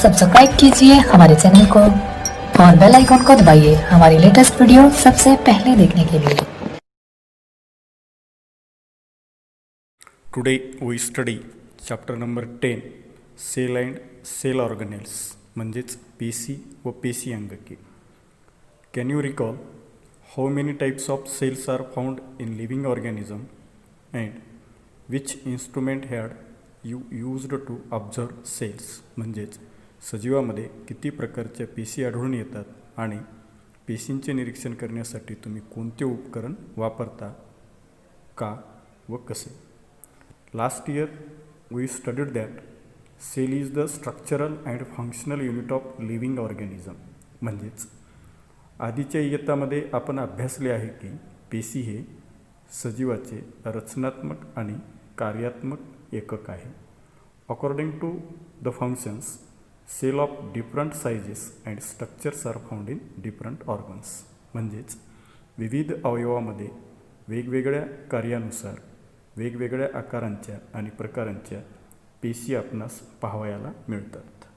Subscribe कीजिए हमारे channel को और बेल आइकॉन को दबाइए हमारी लेटेस्ट वीडियो सबसे पहले देखने के लिए। Today we study chapter number 10 cell and cell organelles म्हणजेच पेशी व पेशी अंगके. Can you recall how many types of cells are found in living organism and which instrument had you used to observe cells? म्हणजेच सजीवामध्ये किती प्रकारच्या पेशी आढळून येतात आणि पेशींचे निरीक्षण करण्यासाठी तुम्ही कोणते उपकरण वापरता, का व कसे. Last year we studied that cell is the structural and functional unit of living organism. म्हणजेच आधीच्या इयत्तामध्ये आपण अभ्यासले आहे की पेशी हे सजीवाचे रचनात्मक आणि कार्यात्मक एकक आहे. According to the functions cell of different sizes and structures are found in different organs. म्हणजेच विविध अवयवामध्ये वेगवेगळ्या कार्यानुसार वेगवेगळ्या आकारांच्या आणि प्रकारांच्या पेशी आपणास पाहावयाला मिळतात.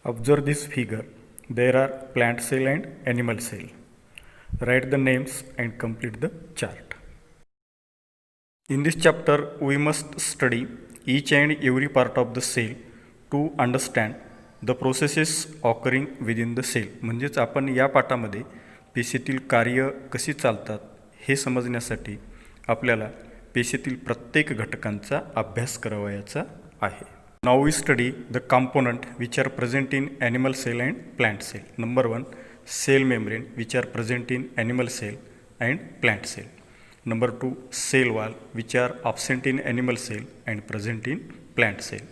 Observe this figure. There are plant cell and animal cell. Write the names and complete the chart. In this chapter, we must study each and every part of the cell to understand the processes occurring within the cell. म्हणजेच आपण या पाठामध्ये पेशीतील कार्य कशी चालतात हे समजण्यासाठी आपल्याला पेशीतील प्रत्येक घटकांचा अभ्यास करावयाचा आहे. Now we study the component which are present in animal cell and plant cell. Number 1, cell membrane which are present in animal cell and plant cell. Number 2, cell wall which are absent in animal cell and present in plant cell.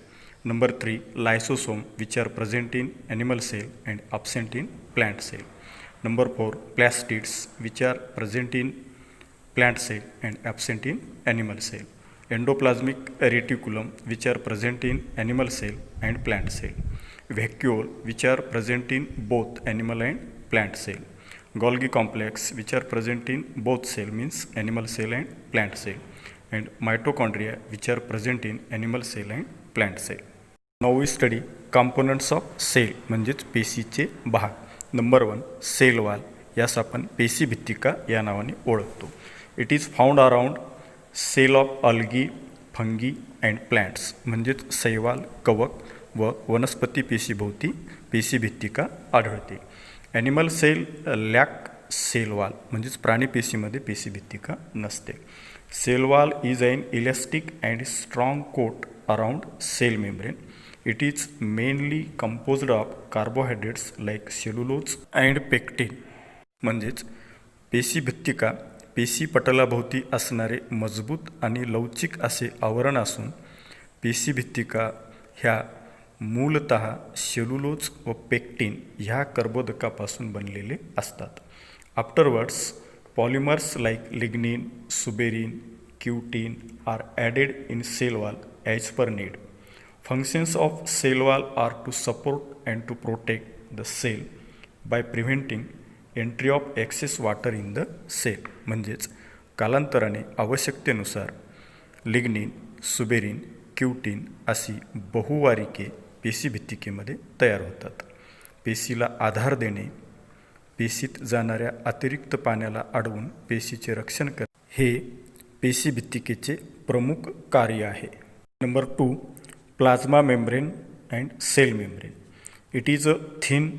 Number 3, lysosome which are present in animal cell and absent in plant cell. Number 4, plastids which are present in plant cell and absent in animal cell. Endoplasmic reticulum which are present in animal cell and plant cell. Vacuole which are present in both animal and plant cell. Golgi complex which are present in both cell means animal cell and plant cell. And mitochondria which are present in animal cell and plant cell. Now we study components of cell म्हणजेच पेशीचे भाग. Number 1, cell wall. यास आपण पेशी भित्तिका या नावाने ओळखतो. It is found around cell of algae, fungi and plants. म्हणजेच शैवाल, कवक व वनस्पती पेशीभोवती पेशी भित्तिका आढळते. Animal cell lack cell wall. म्हणजेच प्राणी पेशीमध्ये पेशी भित्तिका नसते. Cell wall is an elastic and strong coat around cell membrane. It is mainly composed of carbohydrates like cellulose and pectin. म्हणजेच पेशी भित्तिका पेशी पटलाभोवती असणारे मजबूत आणि लवचिक असे आवरण असून पेशी भित्तिका ह्या मूलतः सेल्युलोज व पेक्टिन ह्या कर्बोदकापासून बनलेले असतात. Afterwards polymers like lignin, suberin, cutin are added in cell wall as per need. Functions of cell wall are to support and to protect the cell by preventing entry of excess water in the cell. म्हणजेच कालांतराने आवश्यकतेनुसार lignin, suberin, क्युटीन अशी बहुवारिके पेशी भित्तिकेमध्ये तयार होतात. पेशीला आधार देणे, पेशीत जाणाऱ्या अतिरिक्त पाण्याला अडवून पेशीचे रक्षण करणे हे पेशी भित्तिकेचे प्रमुख कार्य आहे. Number 2, plasma membrane and cell membrane. It is a thin,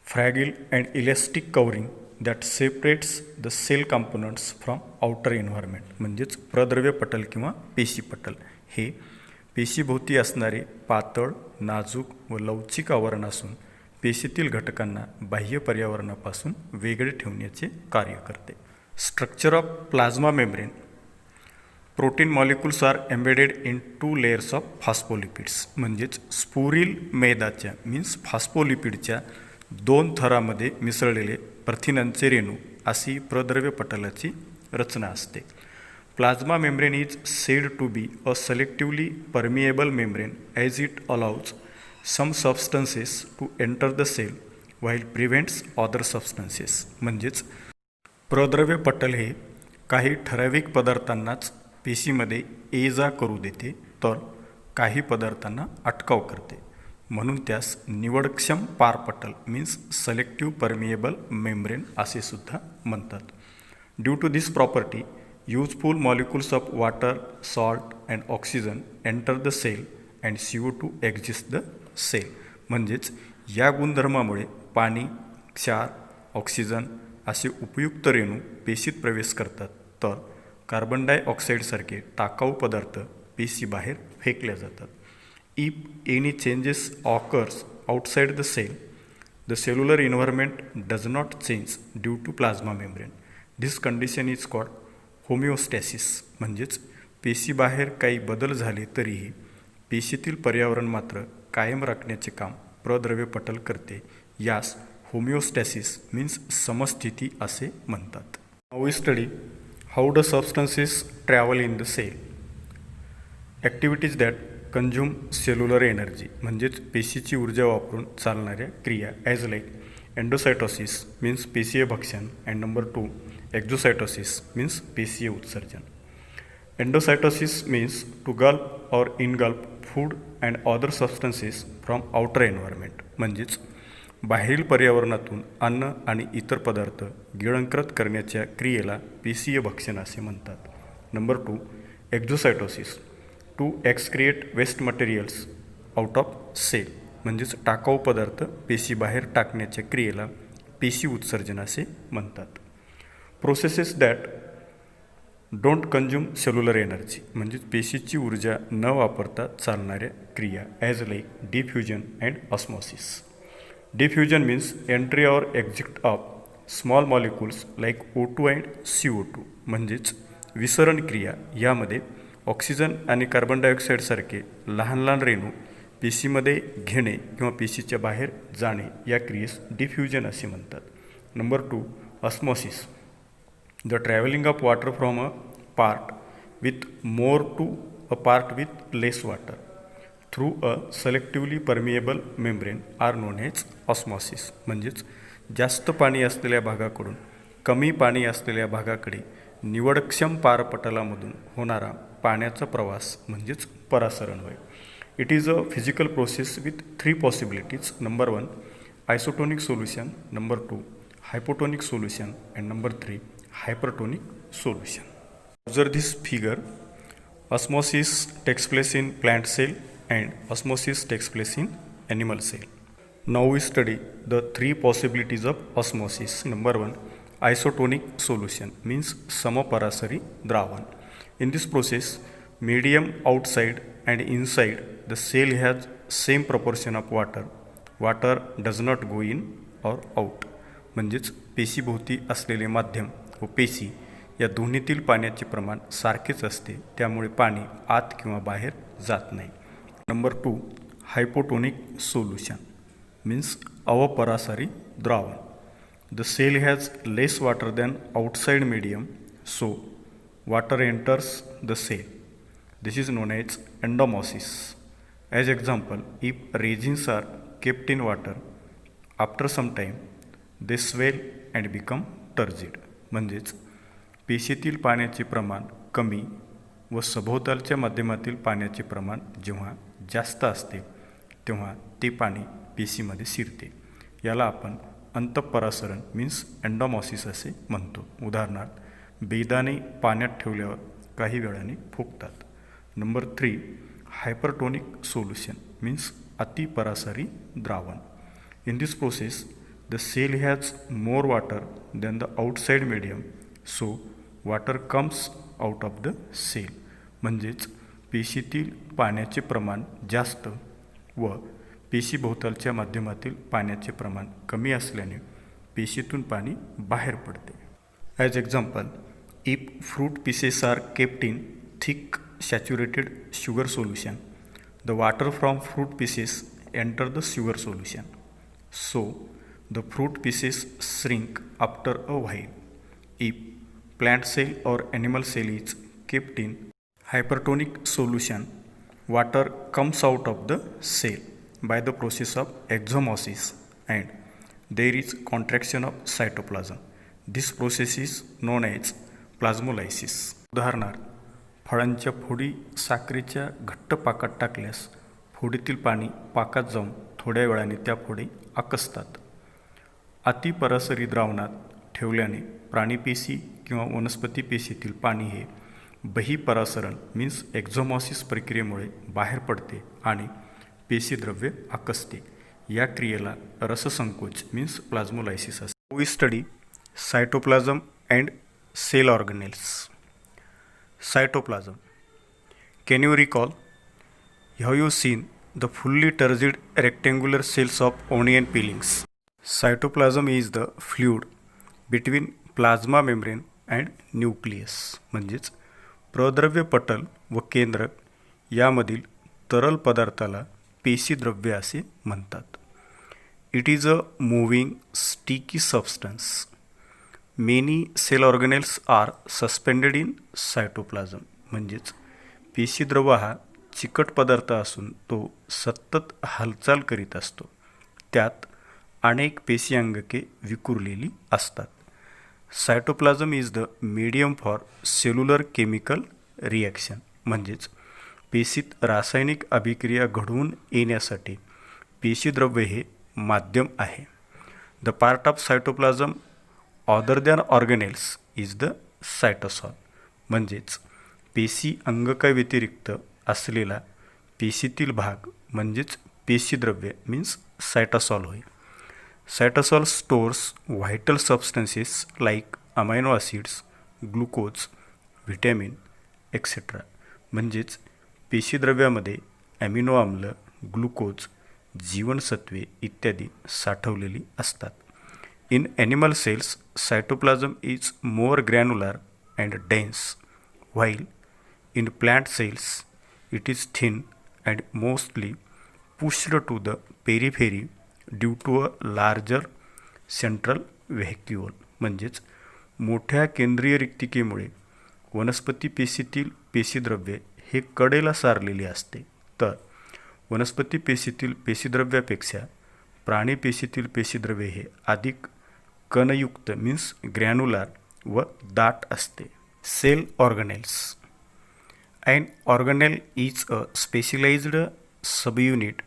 fragile and elastic covering that separates the cell components from outer environment. म्हणजेच प्रद्रव्य पटल किंवा पेशी पटल हे पेशीभोवती असणारे पातळ, नाजूक व लवचिक आवरण असून पेशीतील घटकांना बाह्य पर्यावरणापासून वेगळे ठेवण्याचे कार्य करते. Structure of plasma membrane. Protein molecules are embedded in 2 layers of phospholipids. म्हणजेच स्पुरिल मेदाच्या मीन्स फॉस्फोलिपिडच्या 2 थरामध्ये मिसळलेले प्रथिनांचे रेणू अशी प्रद्रव्य पटलाची रचना असते. Plasma membrane is said to be a selectively permeable membrane as it allows some substances to enter the cell while prevents other substances. म्हणजेच प्रद्रव्य पटल हे काही ठराविक पदार्थांनाच पेशीमध्ये ये जा करू देते तर काही पदार्थांना अटकाव करते. म्हणून त्यास निवडक्षम पारपटल मीन्स सिलेक्टिव्ह परमिएबल मेम्ब्रेन असे सुद्धा म्हणतात. Due to this property useful molecules of water, salt and oxygen enter the cell and CO2 exits the cell. म्हणजेच या गुणधर्मामुळे पाणी, क्षार, ऑक्सिजन असे उपयुक्त रेणू पेशीत प्रवेश करतात, तर कार्बन डायऑक्साईडसारखे टाकाऊ पदार्थ पेशी बाहेर फेकल्या जातात. If any changes occurs outside the cell, the cellular environment does not change due to plasma membrane. This condition is called homeostasis. म्हणजेच पेशीबाहेर काही बदल झाले तरीही पेशीतील पर्यावरण मात्र कायम राखण्याचे काम प्रद्रव्य पटल करते. यास होमिओस्टॅसिस मीन्स समस्थिती असे म्हणतात. Now we study how the substances travel in the cell. Activities that consume cellular energy म्हणजेच पेशीची ऊर्जा वापरून चालणाऱ्या क्रिया ॲज लाईक एंडोसायटोसिस मीन्स पेशीय भक्षण अँड नंबर 2 एक्झोसायटोसिस मीन्स पेशीय उत्सर्जन. Endocytosis means to gulp or engulf food and other substances from outer environment. म्हणजेच बाहेरील पर्यावरणातून अन्न आणि इतर पदार्थ गिळंकृत करण्याच्या क्रियेला पेशीय भक्षण असे म्हणतात. Number 2 exocytosis to excrete waste materials out of cell. म्हणजेच टाकाऊ पदार्थ पेशीबाहेर टाकण्याच्या क्रियेला पेशी उत्सर्जन असे म्हणतात. Processes that don't consume cellular energy म्हणजेच पेशीची ऊर्जा न वापरता चालणाऱ्या क्रिया as like diffusion and osmosis. Diffusion means entry or exit of small molecules like O2 and CO2. म्हणजेच विसरण क्रिया. यामध्ये ऑक्सिजन आणि कार्बन डायऑक्साईडसारखे लहान लहान रेणू पेशीमध्ये घेणे किंवा पेशीच्या बाहेर जाणे या क्रियेस डिफ्युजन असे म्हणतात. Number 2 osmosis the traveling of water from a part with more to a part with less water through a selectively permeable membrane are known as osmosis. म्हणजेच जास्त पाणी असलेल्या भागाकडून कमी पाणी असलेल्या भागाकडे निवडक्षम पारपटलामधून होणारा पाण्याचा प्रवास म्हणजेच परासरण होय. It is a physical process with 3 possibilities. Number 1 isotonic solution, number 2 hypotonic solution and number 3 hypertonic solution. Observe this figure. Osmosis takes place in plant cell and osmosis takes place in animal cell. Now we study the 3 possibilities of osmosis. Number 1 isotonic solution means samaparasari dravan. In this process medium outside and inside the cell has same proportion of water. Water does not go in or out. म्हणजेच पेशीभोवती असलेले माध्यम व पेशी या दोन्हीतील पाण्याचे प्रमाण सारखेच असते, त्यामुळे पाणी आत किंवा बाहेर जात नाही. नंबर 2 हायपोटोनिक सोल्युशन मीन्स अवपरासारी द्रावण. The cell has less water than outside medium, so water enters the cell. This is known as endosmosis. As example, if raisins are kept in water after some time they swell and become turgid. म्हणजेच पेशीतील पाण्याचे प्रमाण कमी व सभोवतालच्या माध्यमातील पाण्याचे प्रमाण जेव्हा जास्त असते तेव्हा ते पाणी पेशीमध्ये शिरते. याला आपण अंतःपरासरण मीन्स एंडोमॉसिस असे म्हणतो. उदाहरणार्थ बेदाणे पाण्यात ठेवल्यावर काही वेळाने फुगतात. नंबर 3 हायपरटोनिक सोल्युशन मीन्स अतिपरासारी द्रावण. In this process the cell has more water than the outside medium, so water comes out of the cell. म्हणजेच पेशीतील पाण्याचे प्रमाण जास्त व पेशीभोवतालच्या माध्यमातील पाण्याचे प्रमाण कमी असल्याने पेशीतून पाणी बाहेर पडते. As example, if fruit pieces are kept in thick saturated sugar solution, the water from fruit pieces enter the sugar solution, so the fruit pieces shrink after a while. If plant cell or animal cell is kept in hypertonic solution, water comes out of the cell by the process of exomosis and there is contraction of cytoplasm. This process is known as plasmolysis. उदाहरणार्थ, फळांच्या फोडी साखरेच्या घट्ट पाकात टाकल्यास फोडीतील पाणी पाकात जाऊन थोड्या वेळाने त्या फोडी आकसतात. अतिपरासरी द्रावणात ठेवल्याने प्राणीपेशी किंवा वनस्पती पेशीतील पाणी हे बहिपरासरण मीन्स एक्झोमॉसिस प्रक्रियेमुळे बाहेर पडते आणि पेशीद्रव्य आकसते. या क्रियेला रससंकोच मीन्स प्लाझ्मोलायसिस असते. We study cytoplasm and cell organelles. Cytoplasm. Can you recall? Have you seen the fully turgid rectangular cells of onion peelings? Cytoplasm is the fluid between plasma membrane and nucleus. म्हणजेच प्रद्रव्य पटल व केंद्रक यामधील तरल पदार्थाला पेशीद्रव्य असे म्हणतात. It is a moving sticky substance. Many cell organelles are suspended in cytoplasm. म्हणजेच पेशीद्रव हा चिकट पदार्थ असून तो सतत हालचाल करीत असतो. त्यात अनेक पेशी अंगके विखुरलेली असतात. Cytoplasm is the medium for cellular chemical reaction. म्हणजेच पेशीत रासायनिक अभिक्रिया घडवून येण्यासाठी पेशीद्रव्य हे माध्यम आहे. The part of cytoplasm other than organelles is the cytosol. म्हणजेच पेशी अंगकाव्यतिरिक्त असलेला पेशीतील भाग म्हणजेच पेशीद्रव्य मीन्स सायटोसॉल होय. Cytosol stores vital substances like amino acids, glucose, vitamin etcetera. म्हणजेच पेशीद्रव्यामध्ये ॲमिनो आम्ल, ग्लुकोज, जीवनसत्वे इत्यादी साठवलेली असतात. In animal cells cytoplasm is more granular and dense, while in plant cells it is thin and mostly pushed to the periphery due to a larger central vacuole. म्हणजेच मोठ्या केंद्रीय रिक्तिकेमुळे वनस्पती पेशीतील पेशीद्रव्य हे कडेला सारलेले असते, तर वनस्पती पेशीतील पेशीद्रव्यापेक्षा प्राणी पेशीतील पेशीद्रव्य हे अधिक कणयुक्त मीन्स ग्रॅन्युलर व दाट असते. Cell organelles. An organelle is a specialized subunit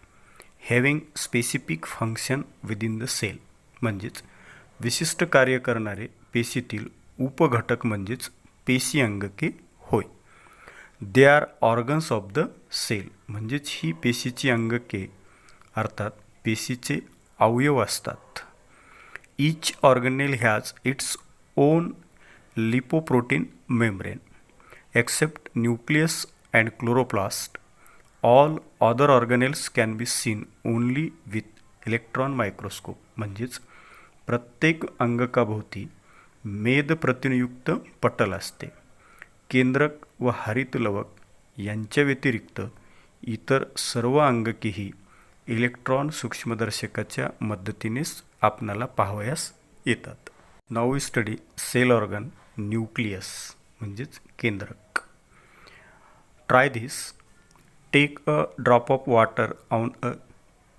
having specific function within the cell. म्हणजेच विशिष्ट कार्य करणारे पेशीतील उपघटक म्हणजेच पेशी अंगके होय. They are organs of the cell. म्हणजेच ही पेशीची अंगके अर्थात पेशीचे अवयव असतात. Each organelle has its own lipoprotein membrane. Except nucleus and chloroplast, all other organelles can be seen only with electron microscope. म्हणजेच प्रत्येक अंगकाभोवती मेद प्रतिनियुक्त पटल असते. केंद्रक व हरित लवक यांच्या व्यतिरिक्त इतर सर्व अंगकेही इलेक्ट्रॉन सूक्ष्मदर्शकाच्या मदतीनेच आपणाला पाहावयास येतात. Now we study cell organ nucleus म्हणजेच केंद्रक. Try this. Take a drop of water on a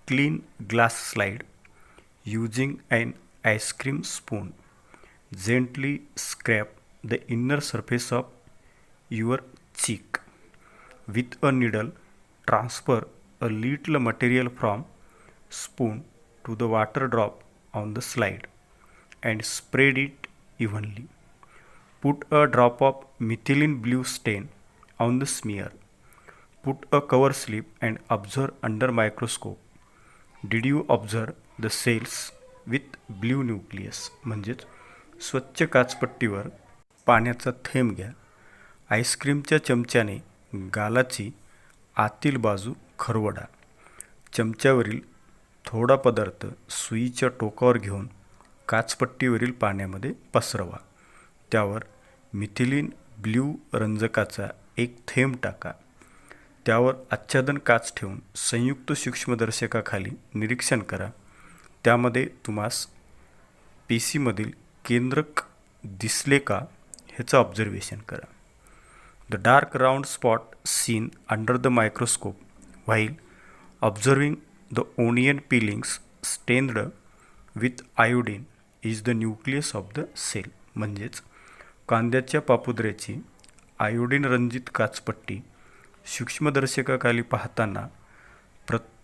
clean glass slide using an ice cream spoon. Gently scrape the inner surface of your cheek. With a needle, transfer a little material from spoon to the water drop on the slide and spread it evenly. Put a drop of methylene blue stain on the smear. Put a cover slip and observe under microscope. Did you observe the cells with blue nucleus? म्हणजेच स्वच्छ काचपट्टीवर पाण्याचा थेंब घ्या. आईस्क्रीमच्या चमच्याने गालाची आतील बाजू खरवडा. चमच्यावरील थोडा पदार्थ सुईच्या टोकावर घेऊन काचपट्टीवरील पाण्यामध्ये पसरवा. त्यावर मिथिलीन ब्ल्यू रंजकाचा एक थेंब टाका. त्यावर आच्छादन काच ठेवून संयुक्त सूक्ष्मदर्शकाखाली निरीक्षण करा. त्यामध्ये तुम्हास पेशीमधील केंद्रक दिसले का ह्याचं ऑब्झर्वेशन करा. The dark round spot seen under the microscope while observing the onion peelings stained with iodine is the nucleus of the cell. म्हणजेच कांद्याच्या पापुद्र्याची आयोडीन रंजित काचपट्टी सूक्ष्मदर्शकाखाली पाहताना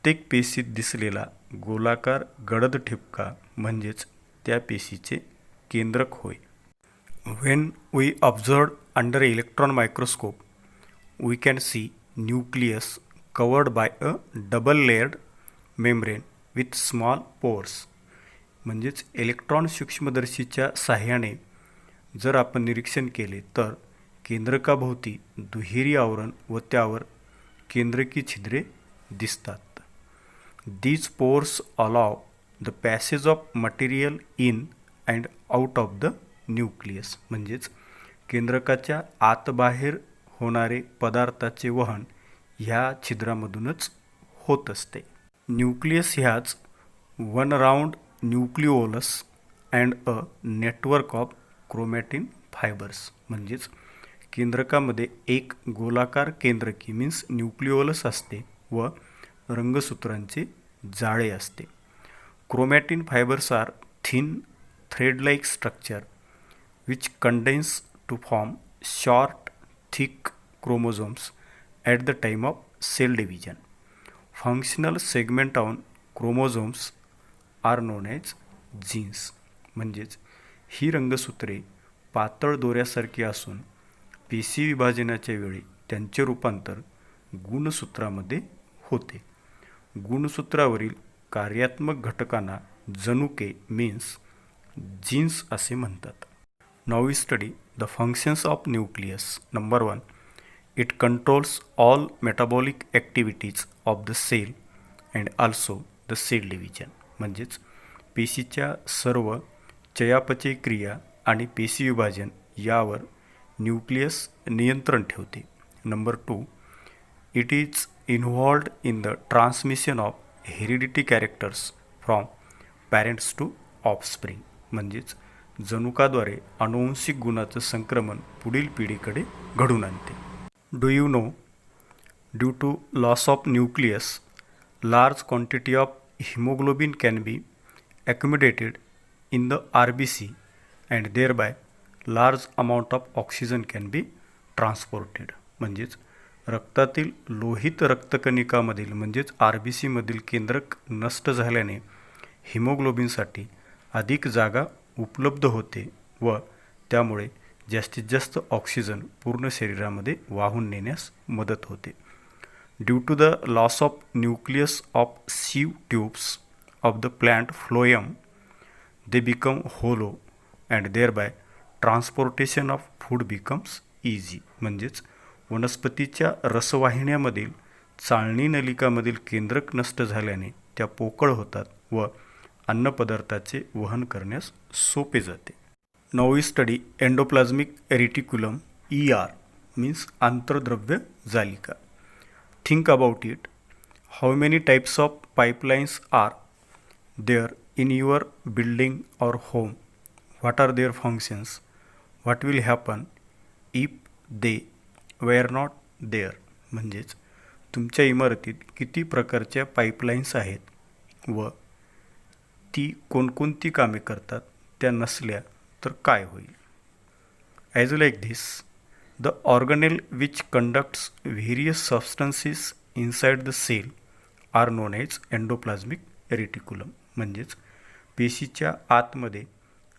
प्रत्येक पेशीत दिसलेला गोलाकार गडद ठिपका म्हणजेच त्या पेशीचे केंद्रक होय. When we observed under electron microscope, we can see nucleus covered by a double layered membrane with small pores. म्हणजेच इलेक्ट्रॉन सूक्ष्मदर्शीच्या साहाय्याने जर आपण निरीक्षण केले तर केंद्रकाभोवती दुहेरी आवरण व त्यावर केंद्रकी छिद्रे दिसतात. These pores allow the passage of material in and out of the nucleus. म्हणजेच केंद्रकाच्या आत बाहेर होणारे पदार्थाचे वहन ह्या छिद्रामधूनच होत असते. न्यूक्लियस ह्याच one round nucleolus and a network of chromatin fibres. म्हणजेच केंद्रकामध्ये एक गोलाकार केंद्रकी मीन्स न्यूक्लिओलस असते व रंगसूत्रांचे जाळे असते. Chromatin fibres are thin thread like structure which condense to form short, thick chromosomes at the time of cell division. Functional segment on chromosomes are known as genes. म्हणजेच ही रंगसूत्रे पातळ दोऱ्यासारखी असून पेशी विभाजनाच्या वेळी त्यांचे रूपांतर गुणसूत्रामध्ये होते. गुणसूत्रावरील कार्यात्मक घटकांना जनुके मीन्स जीन्स असे म्हणतात. Now we study the functions of nucleus. Number 1, it controls all metabolic activities of the cell and also the cell division. म्हणजेच पेशीच्या सर्व चयापचय क्रिया आणि पेशी विभाजन यावर न्यूक्लियस नियंत्रण ठेवते. Number 2, it is involved in the transmission of heredity characters from parents to offspring. म्हणजेच जनुकाद्वारे अनुवंशिक गुणाचं संक्रमण पुढील पिढीकडे घडून आणते. Do you know, due to loss of nucleus large quantity of haemoglobin can be accumulated in the RBC and thereby large amount of oxygen can be transported. म्हणजेच रक्तातील लोहित रक्तकणिकामधील म्हणजेच RBC मधील केंद्रक नष्ट झाल्याने हिमोग्लोबिनसाठी अधिक जागा उपलब्ध होते व त्यामुळे जास्तीत जास्त ऑक्सिजन पूर्ण शरीरामध्ये वाहून नेण्यास मदत होते. Due to the loss of nucleus of sieve tubes of the plant phloem they become hollow and thereby transportation of food becomes easy. म्हणजेच वनस्पतीच्या रसवाहिन्यामधील चाळणी नलिकामधील केंद्रक नष्ट झाल्याने त्या पोकळ होतात व अन्नपदार्थाचे वहन करण्यास सोपे जाते. Now we study endoplasmic reticulum ER means आंतरद्रव्य जालिका. Think about it. How many types of pipelines are there in your building or home? What are their functions? What will happen if they were not there? म्हणजेच तुमच्या इमारतीत किती प्रकारच्या pipelines आहेत व ती कोणकोणती कामे करतात, त्या नसल्या तर काय होईल? As like this the organelle which conducts various substances inside the cell are known as endoplasmic reticulum. म्हणजेच पेशीच्या आतमध्ये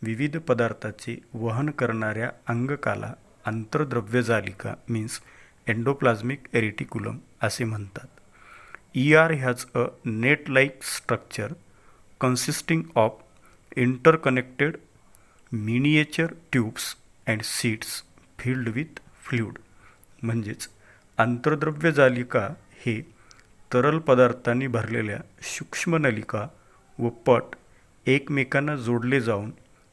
विविध पदार्थाचे वहन करणाऱ्या अंगकाला आंतरद्रव्यजालिका मीन्स एंडोप्लाझ्मिक रेटिक्युलम असे म्हणतात. ER has a net like structure consisting of interconnected miniature tubes and seats filled with fluid. म्हणजेच आंतरद्रव्य जालिका हे तरल पदार्थांनी भरलेल्या सूक्ष्म नलिका व पट एकमेकांना जोडले जाऊन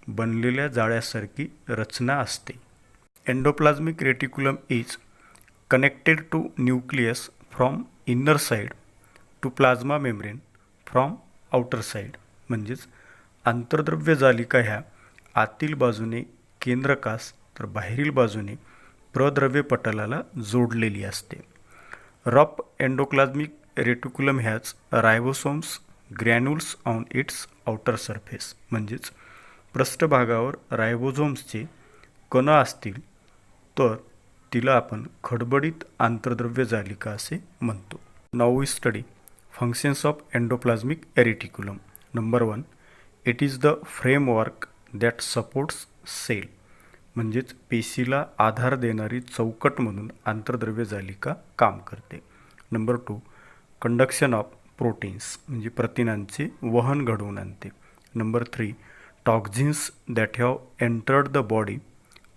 बनलेल्या जाळ्यासारखी रचना असते. Endoplasmic reticulum is connected to nucleus from inner side to plasma membrane from outer side. म्हणजेच आंतरद्रव्य जालिका ह्या आतील बाजूने केंद्रकास तर बाहेरील बाजूने प्रद्रव्य पटलाला जोडलेली असते. Rough endoplasmic reticulum has ribosomes granules on its outer surface. म्हणजेच पृष्ठभागावर रायबोझोम्सचे कण असतील तर तिला आपण खडबडीत आंतरद्रव्य जालिका असे म्हणतो. Now we study Functions of endoplasmic reticulum. Number 1, it is the framework that supports cell. म्हणजेच पेशीला आधार देणारी चौकट म्हणून आंतरद्रव्य जालिका काम करते. नंबर 2, कंडक्शन ऑफ प्रोटीन्स म्हणजे प्रथिनांचे वहन घडवून आणते. Number 3, toxins that have entered the body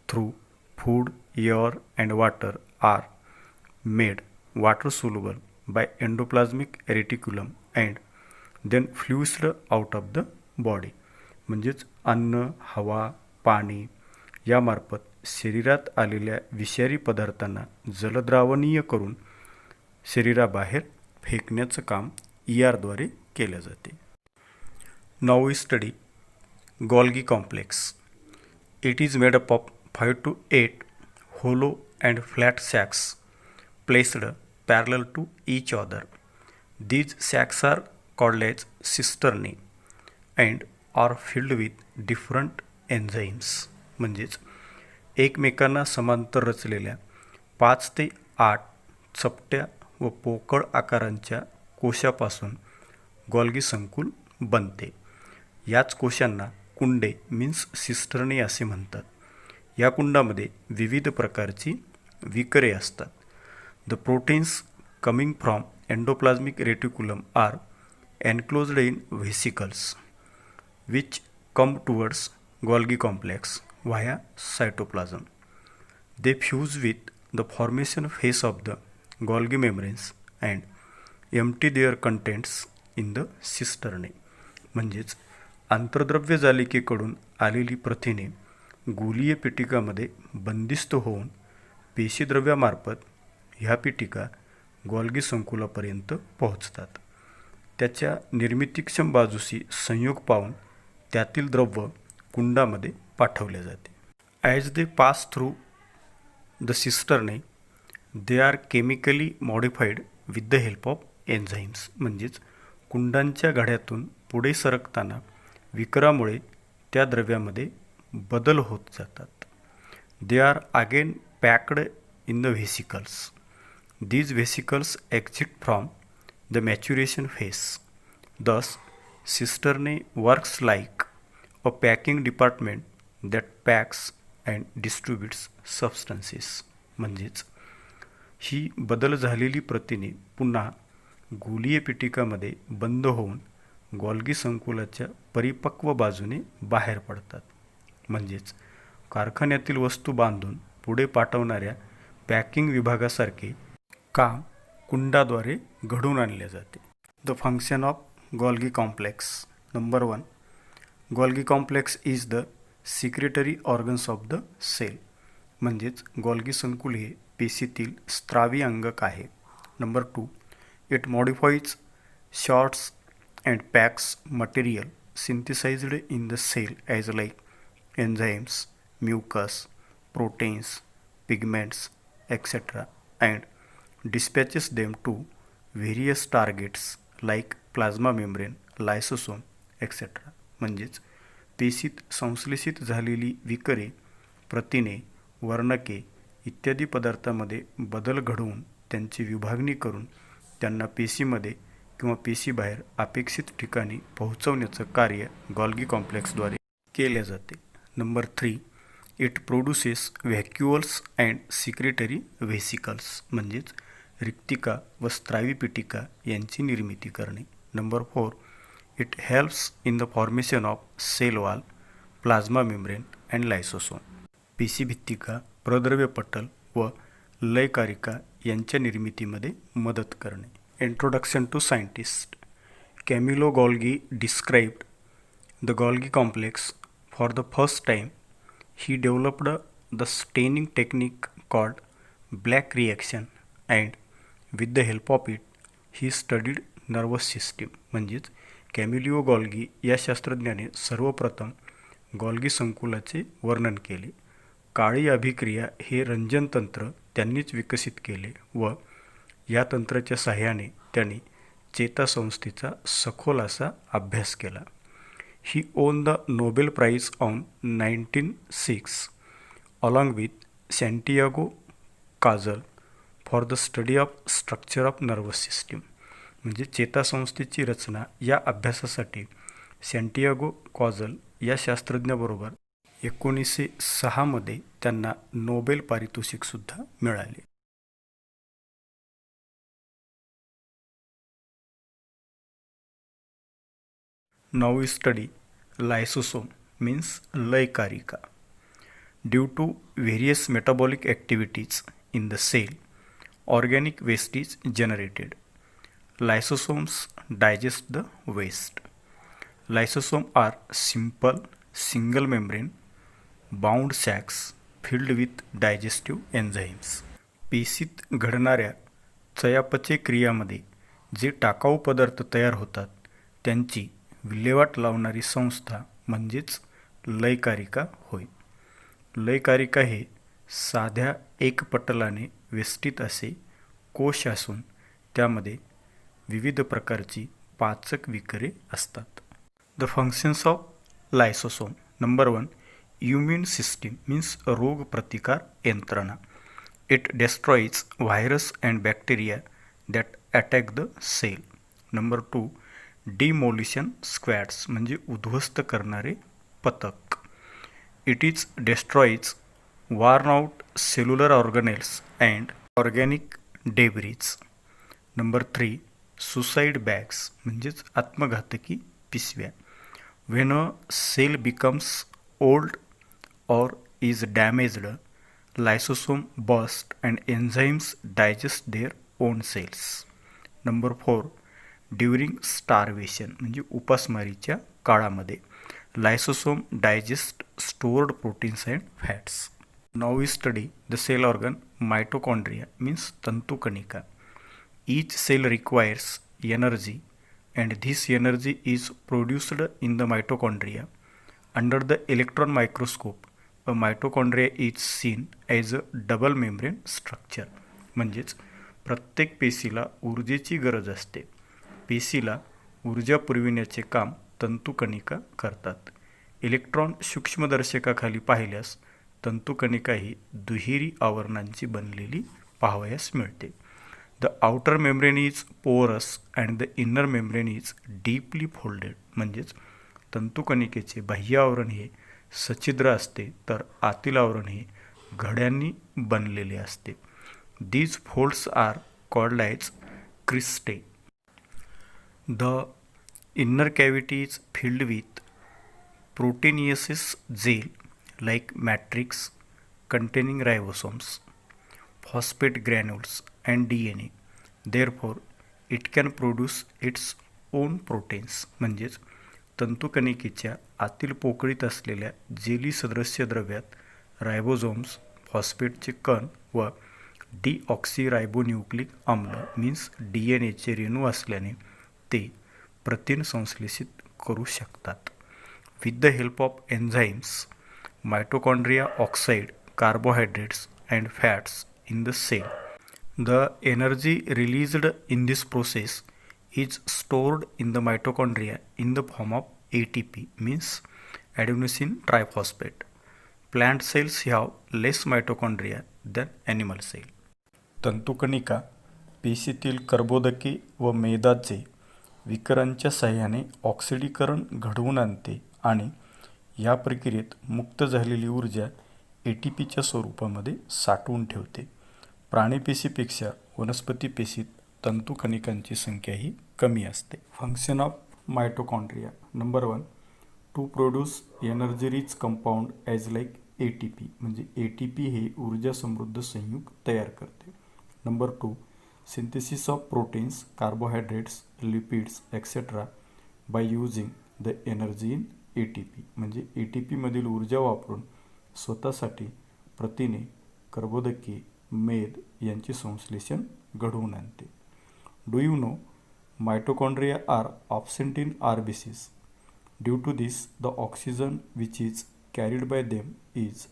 through food, air and water are made water soluble by endoplasmic reticulum and then flused out of the body. म्हणजेच अन्न, हवा, पाणी यामार्फत शरीरात आलेल्या विषारी पदार्थांना जलद्रावणीय करून शरीराबाहेर फेकण्याचं काम ERद्वारे केले जाते. Now we study Golgi complex. It is made up of 5 to 8 hollow and flat sacs placed parallel to each other. These sacs are called as cisternae and are filled with different enzymes. म्हणजेच एकमेकांना समांतर रचलेल्या 5 ते 8 चपट्या व पोकळ आकारांच्या कोशापासून Golgi संकुल बनते. याच कोशांना कुंडे मीन्स सिस्टर्ने असे म्हणतात. या कुंडामध्ये विविध प्रकारची विकरे असतात. The proteins coming from endoplasmic reticulum are enclosed in vesicles which come towards Golgi complex via cytoplasm. They fuse with the formation phase of the Golgi membranes and empty their contents in the cisternae. म्हणजेच आंतरद्रव्य जालिकेकडून आलेली प्रथिने गोलीय पिटिकामध्ये बंदिस्त होऊन पेशीद्रव्यामार्फत ह्या पिटिका Golgi संकुलापर्यंत पोहोचतात. त्याच्या निर्मितीक्षम बाजूशी संयोग पाहून त्यातील द्रव्य कुंडामध्ये पाठवले जाते. As they pass through the cisternae they are chemically modified with the help of enzymes. म्हणजेच कुंडांच्या घड्यातून पुढे सरकताना विकरामुळे त्या द्रव्यामध्ये बदल होत जातात. They are again packed in the vesicles. These vesicles exit from the maturation phase. Thus, cistern works like a packing department that packs and distributes substances. म्हणजेच ही बदल झालेली प्रथिने पुन्हा गोलीय पिटिकामध्ये बंद होऊन गोल्गी संकुलाच्या परिपक्व बाजूने बाहेर पडतात. म्हणजेच कारखान्यातील वस्तू बांधून पुढे पाठवणाऱ्या पॅकिंग विभागासारखे काम कुंडाद्वारे घडून आणले जाते. The function of Golgi complex. Number 1, Golgi complex is the secretory organs of the cell. म्हणजेच गोल्गी संकुल हे पेशीतील स्त्रावी अंगक आहे. Number 2, it modifies sorts and packs material synthesized in the cell as like enzymes, mucus, proteins, pigments etc. and dispatches them to various targets like plasma membrane, lysosome etc. म्हणजेच पेशीत संश्लेषित झालेली विकरे, प्रथिने, वर्णके इत्यादी पदार्थामध्ये बदल घडवून त्यांची विभागणी करून त्यांना पेशीमध्ये किंवा पेशीबाहेर अपेक्षित ठिकाणी पोहोचवण्याचं कार्य गोल्गी कॉम्प्लेक्सद्वारे केले जाते. Number 3, it produces vacuoles and secretory vesicles. म्हणजेच रिक्तिका व स्त्रावी पिटिका यांची निर्मिती करणे. Number 4, it helps in the formation of cell wall, plasma membrane and lysosome. पेशीभित्तिका, प्रद्रव्य पटल व लयकारिका यांच्या निर्मितीमध्ये मदत करणे. Introduction to scientist. Camillo Golgi described the Golgi complex for the first time. He developed the staining technique called black reaction and with the help of it he studied nervous system. म्हणजेच कॅमिलिओ Golgi या शास्त्रज्ञाने सर्वप्रथम Golgi संकुलाचे वर्णन केले. काळी अभिक्रिया हे रंजन तंत्र त्यांनीच विकसित केले व या तंत्राच्या सहाय्याने त्यांनी चेतासंस्थेचा सखोल असा अभ्यास केला. He won the Nobel Prize on 1906 along with Santiago Cazal for the study of structure of nervous system. म्हणजे चेतासंस्थेची रचना या अभ्यासासाठी सॅन्टियागो कॉझल या शास्त्रज्ञाबरोबर 1906 मध्ये त्यांना नोबेल पारितोषिकसुद्धा मिळाले. Now we study lysosome means लयकारिका. Due to various metabolic activities in the cell, organic waste is generated. Lysosomes digest the waste. Lysosomes are simple single membrane bound sacs filled with digestive enzymes. पेशीत घडणाऱ्या चयापचय क्रियामध्ये जे टाकाऊ पदार्थ तयार होतात त्यांची विल्हेवाट लावणारी संस्था म्हणजेच लयकारिका होय. लयकारिका हे साध्या एकपटलाने वेष्टित असे कोश असून त्यामध्ये विविध प्रकारची पाचक विकरे असतात. The functions of lysosome. Number 1, immune system means रोग प्रतिकार यंत्रणा. It destroys virus and bacteria that attack the cell. Number 2, demolition squads म्हणजे उद्ध्वस्त करणारे पथक. It is destroys worn out cellular organelles and organic debris. Number 3, suicide bags म्हणजेच आत्मघातकी पिशव्या. When a cell becomes old or is damaged, lysosome burst and enzymes digest their own cells. Number 4, during starvation म्हणजे उपासमारीच्या काळामध्ये lysosome digest stored proteins and fats. Now we study the cell organ mitochondria means tantukanika. Each cell requires energy and this energy is produced in the mitochondria. Under the electron microscope, a mitochondria is seen as a double membrane structure. म्हणजेच प्रत्येक पेशीला ऊर्जेची गरज असते. पेशीला ऊर्जा पुरविण्याचे काम तंतुकणिका करतात. इलेक्ट्रॉन सूक्ष्मदर्शकाखाली पाहिल्यास तंतुकणिका ही दुहेरी आवरणांची बनलेली पाहावयास मिळते. द आउटर मेम्ब्रेन इज पोरस and the inner membrane is deeply folded. म्हणजेच तंतुकणिकेचे बाह्य आवरण हे सच्छिद्र असते तर आतील आवरण हे घड्यांनी बनलेले असते. These folds are called as cristae. The inner cavity is filled with proteinaceous gel like matrix containing ribosomes, phosphate granules and DNA. Therefore, it can produce its own proteins. म्हणजेच तंतुकणिकेच्या आतील पोकळीत असलेल्या जेली सदृश्य द्रव्यात रायबोझोम्स, फॉस्फेटचे कण व डीऑक्सिरायबोन्यूक्लिक आम्ल means DNAचे रेणू असल्याने ते प्रथिन संश्लेषित करू शकतात. With the help of enzymes, mitochondria oxide carbohydrates and fats in the cell. The energy released in this process is stored in the mitochondria in the form of ATP means adenosine triphosphate. Plant cells have less mitochondria than animal cell. तंतुकणिका पेशीतील कर्बोदके व मेदाचे विकरांच्या साहाय्याने ऑक्सिडीकरण घडवून आणते आणि या प्रक्रियेत मुक्त झालेली ऊर्जा ATPच्या स्वरूपामध्ये साठवून ठेवते. प्राणीपेशीपेक्षा वनस्पती पेशीत तंतुकणिकांची संख्या ही कमी असते. Function of mitochondria. Number 1, to produce energy rich compound as like ATP म्हणजे ATP हे ऊर्जा समृद्ध संयुग तयार करते. Number 2, synthesis of proteins, carbohydrates, lipids etcetera by using the energy in ATP म्हणजे ATPमधील ऊर्जा वापरून स्वतःसाठी प्रथिने, कर्बोदके, मेद यांचे संश्लेषण घडवून आणते. Do you know mitochondria are absent in RBCs. Due to this the oxygen which is carried by them is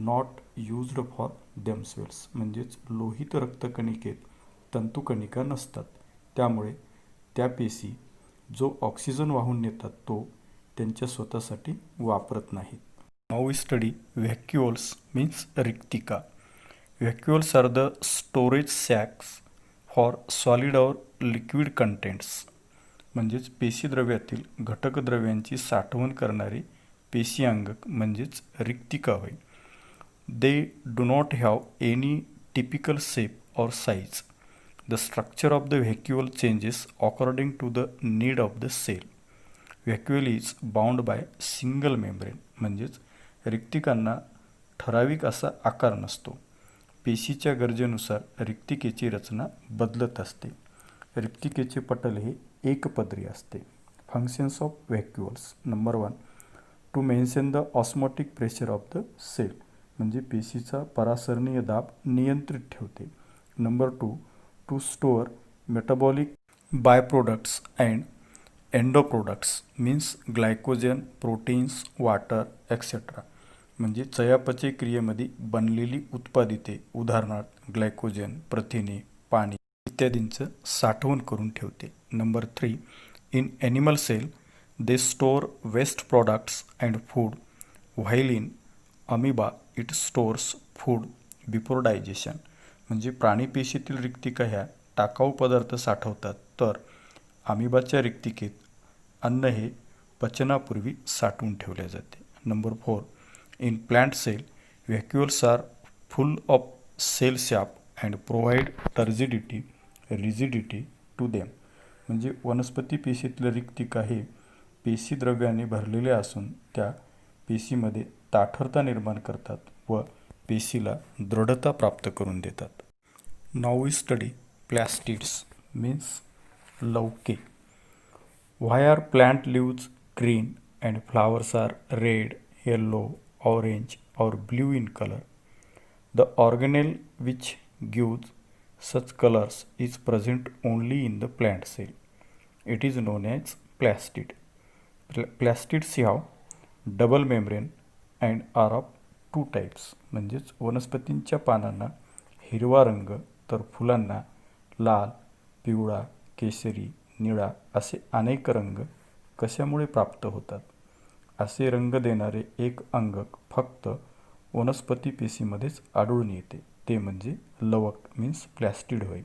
not used for themselves. म्हणजेच लोहित रक्तकणिकेत तंतुकणिका नसतात त्यामुळे त्या पेशी जो ऑक्सिजन वाहून नेतात तो त्यांच्या स्वतःसाठी वापरत नाहीत. Now we study vacuoles means रिक्तिका. Vacuoles are the storage sacs for solid or liquid contents म्हणजेच पेशीद्रव्यातील घटक द्रव्यांची साठवण करणारे पेशी अंगक म्हणजेच रिक्तिका होय. They do not have any typical shape or size. The structure of the vacuole changes according to the need of the cell. Vacuole is bound by single membrane म्हणजेच रिक्तिकांना ठराविक असा आकार नसतो. पेशीच्या गरजेनुसार रिक्तिकेची रचना बदलत असते. रिक्तिकेचे पटल हे एकपदरी असते. Functions of vacuoles. Number 1, to mention the osmotic pressure of the cell म्हणजे पेशीचा परासरणीय दाब नियंत्रित ठेवते. Number 2, to store metabolic by products and end products means glycogen, proteins, water etcetera म्हणजे चयापचय क्रियेमध्ये बनलेली उत्पादिते उदाहरणार्थ ग्लायकोजन, प्रथिने, पाणी इत्यादींचं साठवण करून ठेवते. Number 3, in animal cell they store waste products and food while in amoeba it stores food before digestion म्हणजे प्राणीपेशीतील रिक्तिका ह्या टाकाऊ पदार्थ साठवतात तर अमिबाच्या रिक्तिकेत अन्न हे पचनापूर्वी साठवून ठेवले जाते. Number 4, in plant cell vacuoles are full of cell sap and provide turgidity rigidity to them म्हणजे वनस्पती पेशीतले रिक्तिका हे पेशीद्रव्याने भरलेले असून त्या पेशीमध्ये ताठरता निर्माण करतात व पेशीला दृढता प्राप्त करून देतात. Now we study plastids means लवके. Why are plant leaves green and flowers are red, yellow, orange or blue in color? The organelle which gives such colors is present only in the plant cell. It is known as plastid. Plastids have double membrane and are of two types. म्हणजेच वनस्पतींच्या पानांना हिरवा रंग तर फुलांना लाल, पिवळा, केशरी, निळा असे अनेक रंग कशामुळे प्राप्त होतात? असे रंग देणारे एक अंगक फक्त वनस्पती पेशीमध्येच आढळून येते ते म्हणजे लवक मीन्स प्लॅस्टिड होय.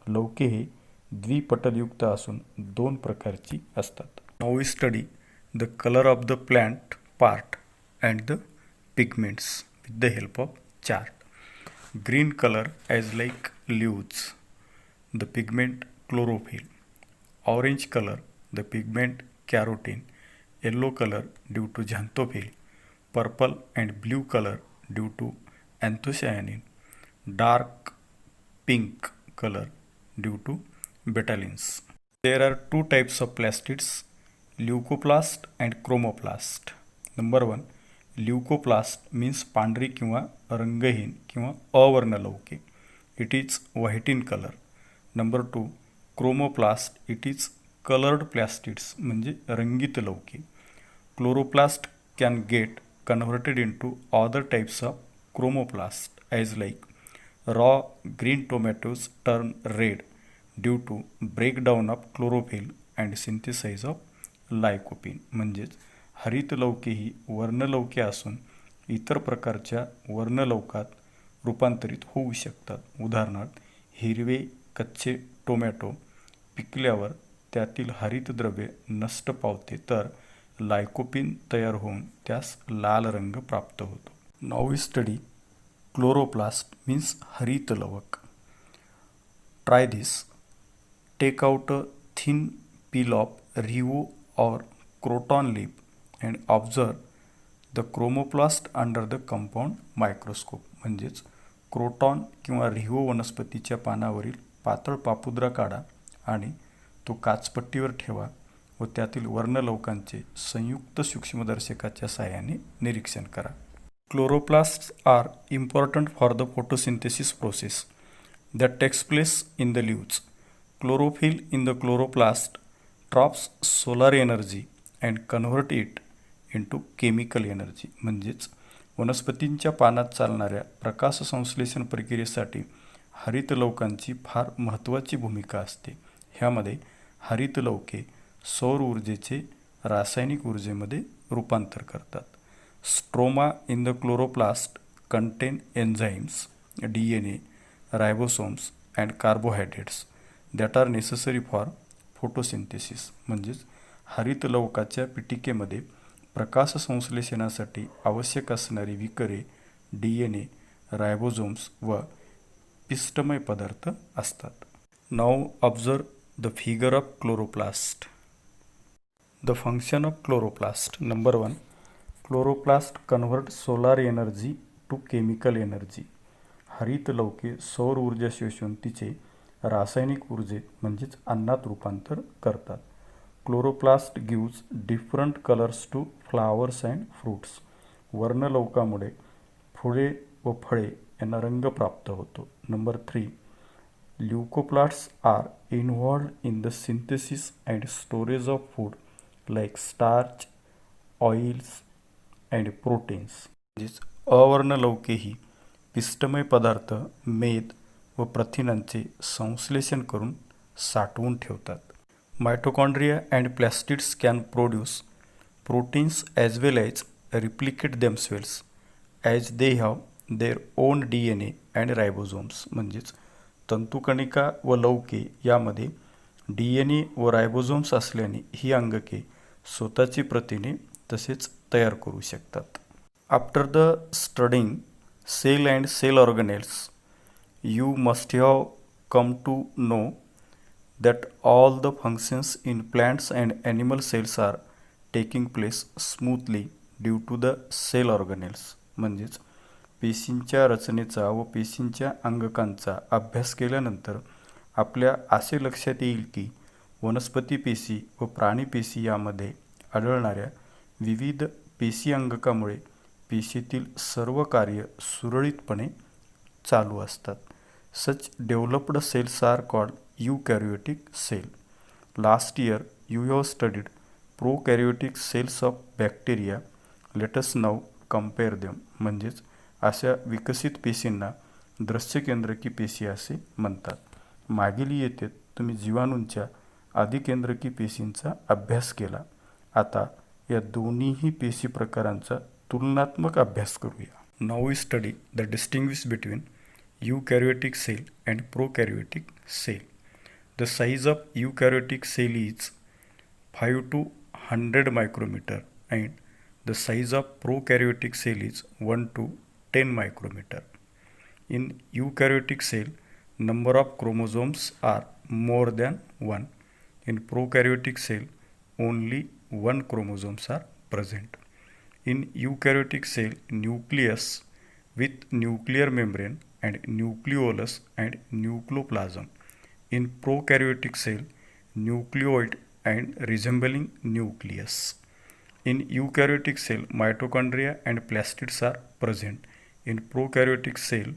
लवके हे द्विपटलयुक्त असून 2 प्रकारची असतात. Now we study the colour of the plant part and the pigments with the help of chart. Green colour as like leaves the pigment chlorophyll. Orange colour the pigment carotene. Yellow colour due to xanthophyll. Purple and blue color due to anthocyanin. Dark pink color due to betalains. There are 2 types of plastids, leucoplast and chromoplast. Number 1, leucoplast means पांढरी किंवा रंगहीन किंवा अवर्ण लवके. It is white in color. Number 2, chromoplast. It is colored plastids म्हणजे रंगीत लवके. Chloroplast can get converted into other types of chromoplast as like raw green tomatoes turn red due to breakdown of chlorophyll and synthesis of lycopene. म्हणजेच हरित लवके ही वर्णलवके असून इतर प्रकारच्या वर्णलवकात रूपांतरित होऊ शकतात. उदाहरणार्थ हिरवे कच्चे टोमॅटो पिकल्यावर त्यातील हरितद्रव्य नष्ट पावते तर लायकोपिन तयार होऊन त्यास लाल रंग प्राप्त होतो. Now we study chloroplast means हरित लवक. Try this. Take out a thin peel of rhoeo or croton leaf and observe the chromoplast under the compound microscope. म्हणजेच क्रोटॉन किंवा रिव्हो वनस्पतीच्या पानावरील पातळ पापुद्रा काढा आणि तो काचपट्टीवर ठेवा व त्यातील वर्णलवकांचे संयुक्त सूक्ष्मदर्शकाच्या साहाय्याने निरीक्षण करा. Chloroplasts are important for the photosynthesis process that takes place in the leaves. Chlorophyll in the chloroplast traps solar energy and convert it into chemical energy. म्हणजेच वनस्पतींच्या पानात चालणाऱ्या प्रकाश संश्लेषण प्रक्रियेसाठी हरितलवकांची फार महत्त्वाची भूमिका असते. ह्यामध्ये हरितलवके सौर ऊर्जेचे रासायनिक ऊर्जेमध्ये रूपांतर करतात. Stroma in the chloroplast contain enzymes, DNA, ribosomes and carbohydrates that are necessary for photosynthesis. म्हणजेच हरितलवकाच्या पिटिकेमध्ये प्रकाश संश्लेषणासाठी आवश्यक असणारी विकरे DNA, रायबोझोम्स व पिष्टमय पदार्थ असतात. Now observe the figure of chloroplast. The function of chloroplast. Number 1, chloroplast convert solar energy to chemical energy. हरितलवके सौर ऊर्जा शोषून तिचे रासायनिक ऊर्जेत म्हणजेच अन्नात रूपांतर करतात. Chloroplast gives different colours to flowers and fruits. वर्णलवकामुळे फुले व फळे यांना रंग प्राप्त होतो. Number 3, leucoplasts are involved in the synthesis and storage of food like starch, oils and proteins. म्हणजेच अवर्णलवके ही पिष्टमय पदार्थ, मेद व प्रथिनांचे संश्लेषण करून साठवून ठेवतात. Mitochondria and plastids can produce proteins as well as replicate themselves as they have their own DNA and ribosomes. म्हणजेच तंतुकणिका व लवके यामध्ये DNA व रायबोझोम्स असल्याने ही अंगके स्वतःची प्रथिने तसेच तयार करू शकतात. After the studying cell and cell organelles, you must have come to know that all the functions in plants and animal cells are taking place smoothly due to the cell organelles. म्हणजेच पेशींच्या रचनेचा व पेशींच्या अंगकांचा अभ्यास केल्यानंतर आपल्या असे लक्षात येईल की वनस्पती पेशी व प्राणी पेशी यामध्ये आढळणाऱ्या विविध पेशी अंगकामुळे पेशीतील सर्व कार्य सुरळीतपणे चालू असतात. Such developed cells are called eukaryotic cell. Last year you have studied prokaryotic cells of bacteria. Let us now compare them. म्हणजेच अशा विकसित पेशींना दृश्यकेंद्रकी पेशी असे म्हणतात. मागील येथे तुम्ही जीवाणूंच्या अधिकेंद्रकी पेशींचा अभ्यास केला. आता या दोन्हीही पेशी प्रकारांचा तुलनात्मक अभ्यास करूया. Now we study the distinguish between eukaryotic cell and prokaryotic cell. The size of eukaryotic cell is 5 to 100 micrometer and the size of prokaryotic cell is 1 to 10 micrometer. In eukaryotic cell, number of chromosomes are more than 1. In prokaryotic cell, only 1 chromosomes are present. In eukaryotic cell, nucleus with nuclear membrane and nucleolus and nucleoplasm. In prokaryotic cell, nucleoid and resembling nucleus. In eukaryotic cell, mitochondria and plastids are present. In prokaryotic cell,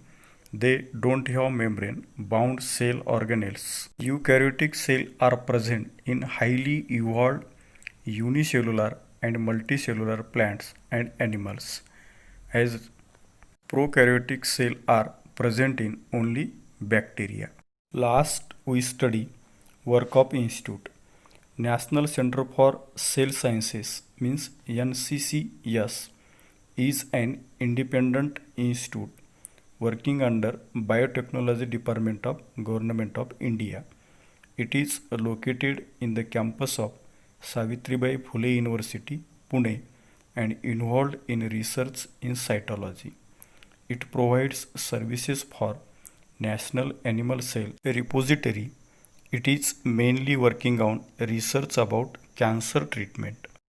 they don't have membrane bound cell organelles. Eukaryotic cells are present in highly evolved unicellular and multicellular plants and animals, as prokaryotic cells are present in only bacteria. Last we study work of institute. National Center for Cell Sciences means NCCS is an independent institute working under Biotechnology Department of Government of India. It is located in the campus of Savitribai Phule University, Pune, and involved in research in cytology. It provides services for National Animal Cell Repository. It is mainly working on research about cancer treatment.